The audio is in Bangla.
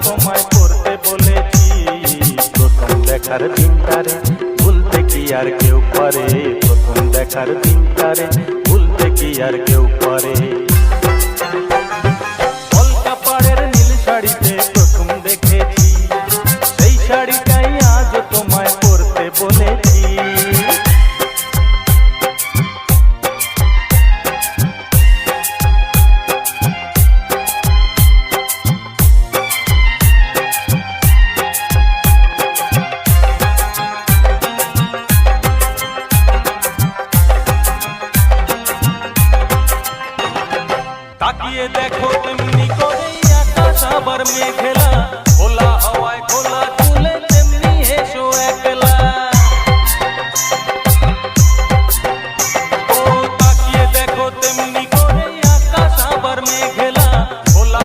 তোমায় পড়তে বলেছি। প্রথম দেখার দিনটারে ভুলতে কি আর কেউ পারে, প্রথম দেখার দিনটারে ভুলতে কি আর কেউ পারে। কলকা পাড়ের নীল শাড়িতে প্রথম দেখেছি, সেই শাড়িটাই আজ তোমায় পড়তে বলেছি। তাকিয়ে দেখো তেমনি করেই আকাশ আবার মেঘে